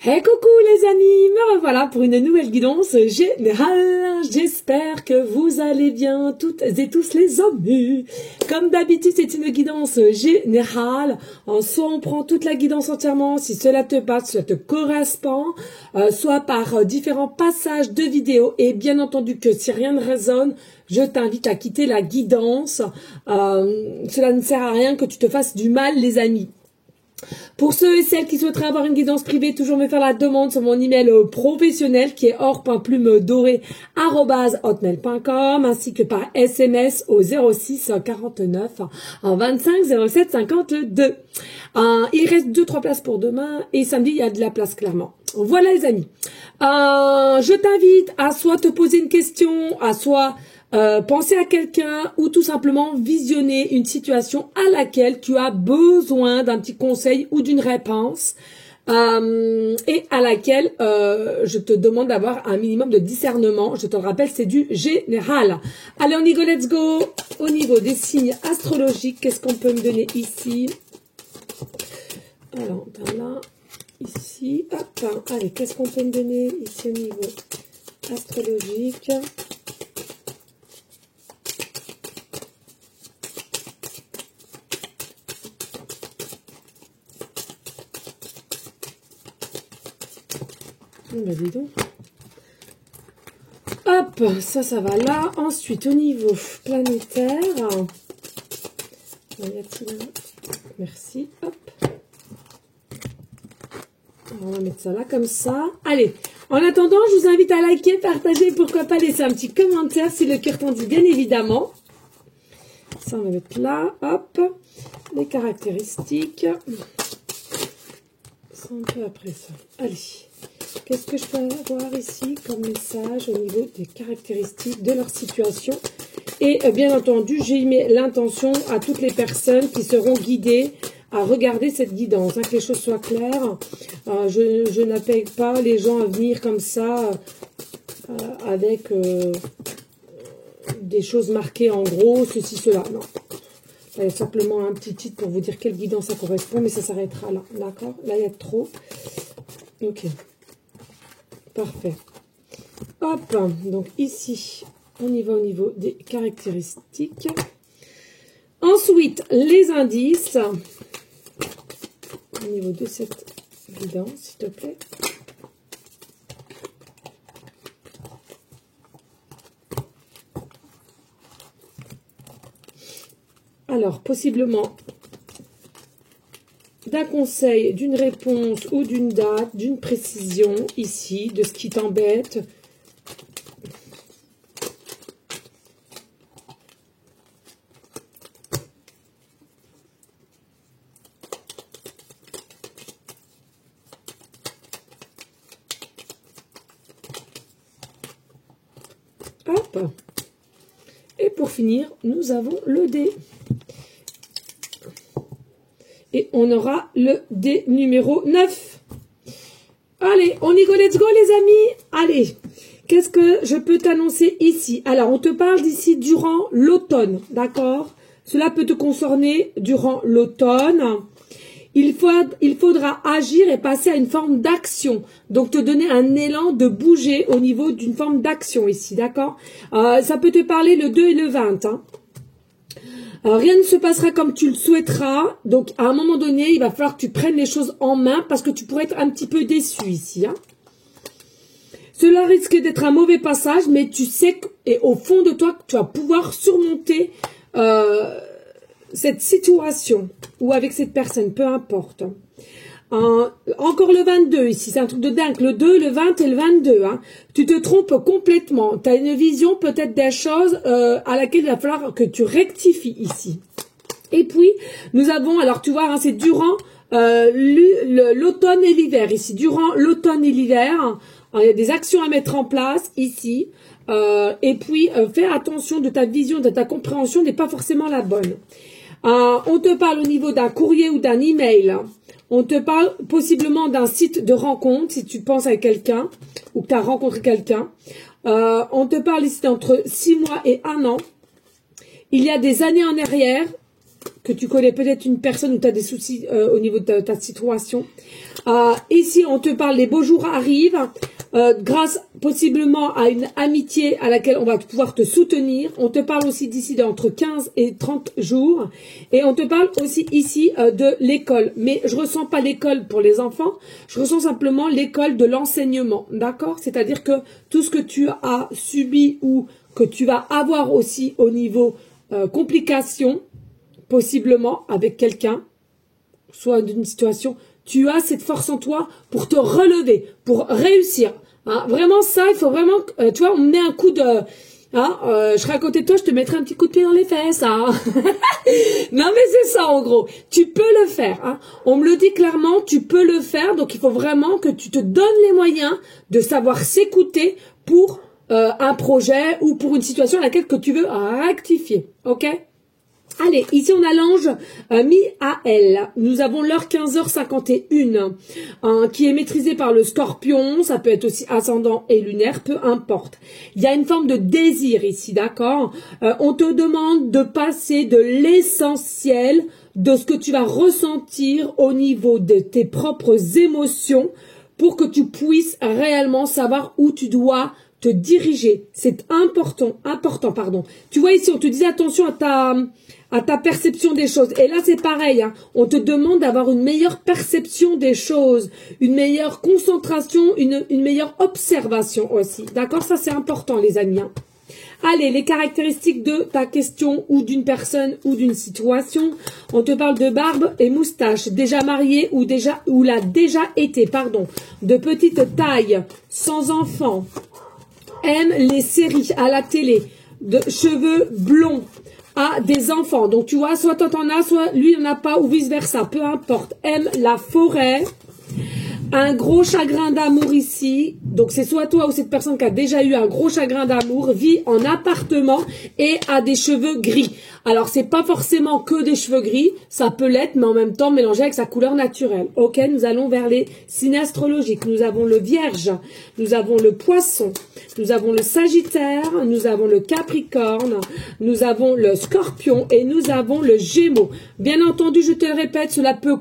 Hey coucou les amis, me revoilà pour une nouvelle guidance générale. J'espère que vous allez bien toutes et tous les amis. Comme d'habitude, c'est une guidance générale. Soit on prend toute la guidance entièrement si cela te passe, cela te correspond, soit par différents passages de vidéos. Et bien entendu que si rien ne résonne, je t'invite à quitter la guidance. Cela ne sert à rien que tu te fasses du mal les amis. Pour ceux et celles qui souhaiteraient avoir une guidance privée, toujours me faire la demande sur mon email professionnel qui est or.plumedorée@hotmail.com ainsi que par SMS au 06 49 25 07 52. Il reste 2-3 places pour demain et samedi il y a de la place clairement. Voilà les amis. Je t'invite à soit te poser une question, à soit penser à quelqu'un ou tout simplement visionner une situation à laquelle tu as besoin d'un petit conseil ou d'une réponse et à laquelle je te demande d'avoir un minimum de discernement. Je te le rappelle, c'est du général. Allez, on y go, let's go. Au niveau des signes astrologiques, qu'est-ce qu'on peut me donner ici? Alors, là, ici, hop, allez, qu'est-ce qu'on peut me donner ici au niveau astrologique? Ben dis donc. Hop, ça va là. Ensuite, au niveau planétaire. Merci. Hop. On va mettre ça là comme ça. Allez. En attendant, je vous invite à liker, partager, pourquoi pas laisser un petit commentaire si le cœur t'en dit, bien évidemment. Ça, on va mettre là. Hop. Les caractéristiques. C'est un peu après ça. Allez. Qu'est-ce que je peux avoir ici comme message au niveau des caractéristiques de leur situation? Et bien entendu, j'ai mis l'intention à toutes les personnes qui seront guidées à regarder cette guidance, hein, que les choses soient claires. Je n'appelle pas les gens à venir comme ça avec des choses marquées en gros, ceci, cela. Non. Il y a simplement un petit titre pour vous dire quelle guidance ça correspond, mais ça s'arrêtera là. D'accord? Là, il y a trop. Ok. Parfait. Hop, donc ici, on y va au niveau des caractéristiques. Ensuite, les indices. Au niveau de cette guidance, s'il te plaît. Alors, possiblement d'un conseil, d'une réponse ou d'une date, d'une précision ici, de ce qui t'embête. Hop. Et pour finir, nous avons le dé. Et on aura le dé numéro 9. Allez, on y go, let's go les amis. Allez, qu'est-ce que je peux t'annoncer ici? Alors, on te parle d'ici durant l'automne, d'accord? Cela peut te concerner durant l'automne. Il faudra agir et passer à une forme d'action. Donc, te donner un élan de bouger au niveau d'une forme d'action ici, d'accord? Ça peut te parler le 2 et le 20, hein. Rien ne se passera comme tu le souhaiteras. Donc, à un moment donné, il va falloir que tu prennes les choses en main parce que tu pourrais être un petit peu déçu ici. Hein. Cela risque d'être un mauvais passage, mais tu sais qu'au fond de toi, tu vas pouvoir surmonter cette situation ou avec cette personne, peu importe. Encore le 22 ici, c'est un truc de dingue, le 2, le 20 et le 22, hein. Tu te trompes complètement, tu as une vision peut-être des choses à laquelle il va falloir que tu rectifies ici. Et puis, nous avons, alors tu vois, hein, c'est durant l'automne et l'hiver ici, durant l'automne et l'hiver, il y a des actions à mettre en place ici, et puis fais attention de ta vision, de ta compréhension n'est pas forcément la bonne. On te parle au niveau d'un courrier ou d'un email. On te parle possiblement d'un site de rencontre, si tu penses à quelqu'un ou que tu as rencontré quelqu'un. On te parle ici d'entre 6 mois et 1 an. Il y a des années en arrière, que tu connais peut-être une personne où tu as des soucis au niveau de ta situation. Ici, on te parle, les beaux jours arrivent, grâce possiblement à une amitié à laquelle on va pouvoir te soutenir. On te parle aussi d'ici d'entre 15 et 30 jours. Et on te parle aussi ici de l'école. Mais je ressens pas l'école pour les enfants, je ressens simplement l'école de l'enseignement, d'accord? C'est-à-dire que tout ce que tu as subi ou que tu vas avoir aussi au niveau complications, possiblement avec quelqu'un, soit d'une situation, tu as cette force en toi pour te relever, pour réussir. Hein, vraiment ça, il faut vraiment, tu vois, on me met un coup de... Hein, je serai à côté de toi, je te mettrai un petit coup de pied dans les fesses. Hein. Non mais c'est ça en gros, tu peux le faire. Hein. On me le dit clairement, tu peux le faire, donc il faut vraiment que tu te donnes les moyens de savoir s'écouter pour un projet ou pour une situation à laquelle que tu veux rectifier. Ok ? Allez, ici on a l'ange Mi-A-L. Nous avons l'heure 15h51 qui est maîtrisée par le scorpion. Ça peut être aussi ascendant et lunaire, peu importe. Il y a une forme de désir ici, d'accord? On te demande de passer de l'essentiel de ce que tu vas ressentir au niveau de tes propres émotions pour que tu puisses réellement savoir où tu dois te diriger. C'est important, pardon. Tu vois ici, on te dit attention à ta perception des choses. Et là, c'est pareil. Hein. On te demande d'avoir une meilleure perception des choses, une meilleure concentration, une meilleure observation aussi. D'accord? Ça, c'est important, les amis. Hein. Allez, les caractéristiques de ta question ou d'une personne ou d'une situation. On te parle de barbe et moustache, déjà marié ou l'a déjà été, pardon. De petite taille, sans enfant. Aime les séries à la télé, de cheveux blonds, a des enfants. Donc tu vois, soit toi t'en as, soit lui n'en a pas, ou vice versa, peu importe. Aime la forêt, un gros chagrin d'amour ici. Donc c'est soit toi ou cette personne qui a déjà eu un gros chagrin d'amour, vit en appartement et a des cheveux gris. Alors c'est pas forcément que des cheveux gris, ça peut l'être, mais en même temps mélangé avec sa couleur naturelle. Ok, nous allons vers les signes astrologiques. Nous avons le Vierge, nous avons le Poisson, nous avons le Sagittaire, nous avons le Capricorne, nous avons le Scorpion et nous avons le Gémeaux. Bien entendu, je te le répète, cela peut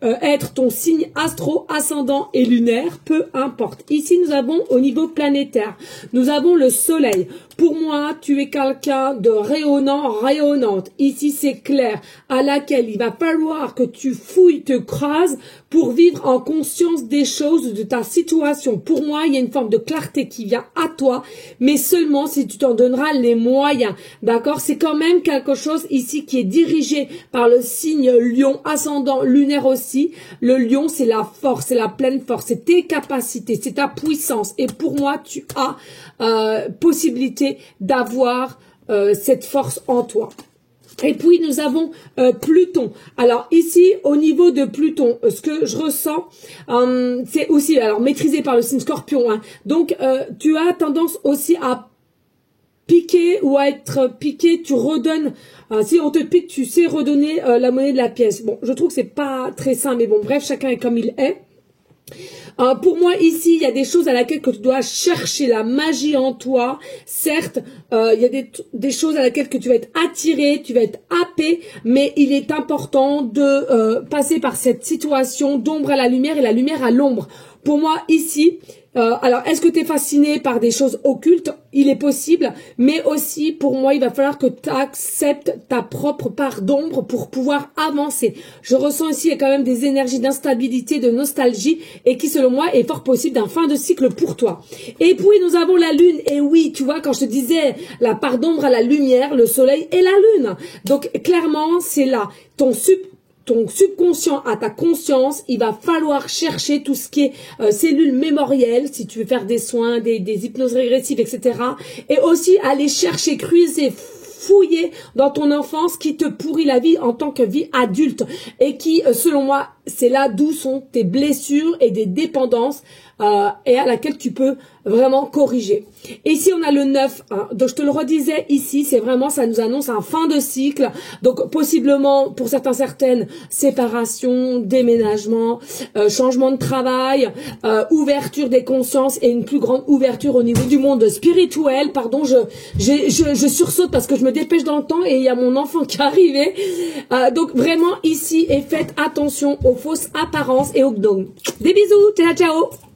être ton signe astro, ascendant et lunaire, peu importe. Ici, nous avons au niveau planétaire, nous avons le soleil. Pour moi, tu es quelqu'un de rayonnant, rayonnante. Ici, c'est clair, à laquelle il va falloir que tu fouilles, te creuses pour vivre en conscience des choses, de ta situation. Pour moi, il y a une forme de clarté qui vient à toi, mais seulement si tu t'en donneras les moyens. D'accord? C'est quand même quelque chose ici qui est dirigé par le signe lion, ascendant, lunaire aussi. Le lion, c'est la force, c'est la pleine force, c'est tes capacités, c'est ta puissance. Et pour moi, tu as possibilité d'avoir cette force en toi. Et puis nous avons Pluton. Alors ici au niveau de Pluton, ce que je ressens, c'est aussi alors maîtrisé par le signe Scorpion. Hein. Donc tu as tendance aussi à piquer ou à être piqué. Tu redonnes. Si on te pique, tu sais redonner la monnaie de la pièce. Bon, je trouve que c'est pas très sain, mais bon, bref, chacun est comme il est. Pour moi, ici, il y a des choses à laquelle que tu dois chercher la magie en toi. Certes, il y a des choses à laquelle que tu vas être attiré, tu vas être happé, mais il est important de passer par cette situation d'ombre à la lumière et la lumière à l'ombre. Pour moi, ici, alors, est-ce que tu es fasciné par des choses occultes? Il est possible, mais aussi, pour moi, il va falloir que tu acceptes ta propre part d'ombre pour pouvoir avancer. Je ressens ici, il y a quand même des énergies d'instabilité, de nostalgie, et qui, selon moi, est fort possible d'un fin de cycle pour toi. Et puis, nous avons la lune, et oui, tu vois, quand je te disais la part d'ombre à la lumière, le soleil et la lune. Donc, clairement, c'est là. Ton subconscient à ta conscience, il va falloir chercher tout ce qui est cellules mémorielles, si tu veux faire des soins, des hypnoses régressives, etc. Et aussi aller chercher, creuser, fouiller dans ton enfance qui te pourrit la vie en tant que vie adulte et qui, selon moi, c'est là d'où sont tes blessures et des dépendances et à laquelle tu peux vraiment corriger. Et ici, on a le 9. Hein. Donc, je te le redisais ici, c'est vraiment, ça nous annonce un fin de cycle. Donc, possiblement, pour certaines, séparation, déménagement, changement de travail, ouverture des consciences et une plus grande ouverture au niveau du monde spirituel. Pardon, je sursaute parce que je me dépêche dans le temps et il y a mon enfant qui est arrivé. Donc, vraiment, ici, et faites attention aux fausses apparences et aux dogmes. Des bisous, ciao, ciao.